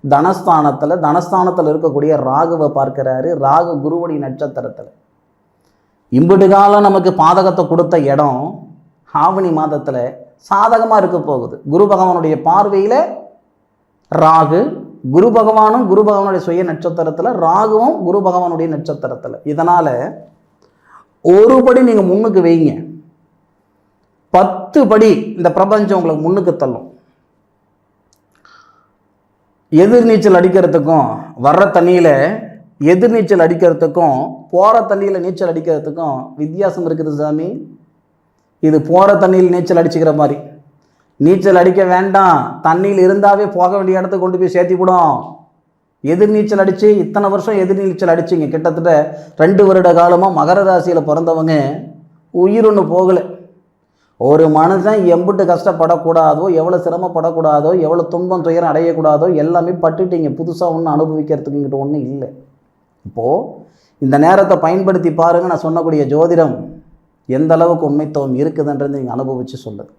தனஸ்தானத்தில் இருக்கக்கூடிய ராகுவை பார்க்கிறாரு. ராகு குருவடி நட்சத்திரத்தில். இம்புட்டு காலம் நமக்கு பாதகத்தை கொடுத்த இடம் ஆவணி மாதத்தில் சாதகமாக இருக்க போகுது. குரு பகவானுடைய பார்வையில் ராகு, குரு பகவானும் குரு பகவானுடைய சுய நட்சத்திரத்தில், ராகுவும் குரு பகவானுடைய நட்சத்திரத்தில். இதனால் ஒருபடி நீங்கள் முன்னுக்கு வைங்க, 10 படி இந்த பிரபஞ்சம் உங்களுக்கு முன்னுக்கு தள்ளும். எதிர்நீச்சல் அடிக்கிறதுக்கும் வர்ற தண்ணியில் எதிர்நீச்சல் அடிக்கிறதுக்கும் போகிற தண்ணியில் நீச்சல் அடிக்கிறதுக்கும் வித்தியாசம் இருக்குது சாமி. இது போகிற தண்ணியில் நீச்சல் அடிச்சுக்கிற மாதிரி. நீச்சல் அடிக்க வேண்டாம், தண்ணியில் இருந்தாவே போக வேண்டிய இடத்துக்கு கொண்டு போய் சேர்த்திவிடும். எதிர்நீச்சல் அடித்து இத்தனை வருஷம் எதிர்நீச்சல் அடிச்சிங்க, கிட்டத்தட்ட 2 வருட காலமாக மகர ராசியில் பிறந்தவங்க உயிர் ஒன்று போகலை. ஒரு மனுஷன் எம்பிட்டு கஷ்டப்படக்கூடாதோ, எவ்வளோ சிரமப்படக்கூடாதோ, எவ்வளோ துன்பம் துயரம் அடையக்கூடாதோ எல்லாமே பட்டுட்டீங்க. புதுசாக ஒன்றும் அனுபவிக்கிறதுக்கு இங்கிட்ட ஒன்றும் இல்லை. இப்போது இந்த நேரத்தை பயன்படுத்தி பாருங்கள். நான் சொன்னக்கூடிய ஜோதிடம் எந்த அளவுக்கு உண்மைத்துவம் இருக்குதுன்றது நீங்கள் அனுபவித்து சொல்லுங்கள்.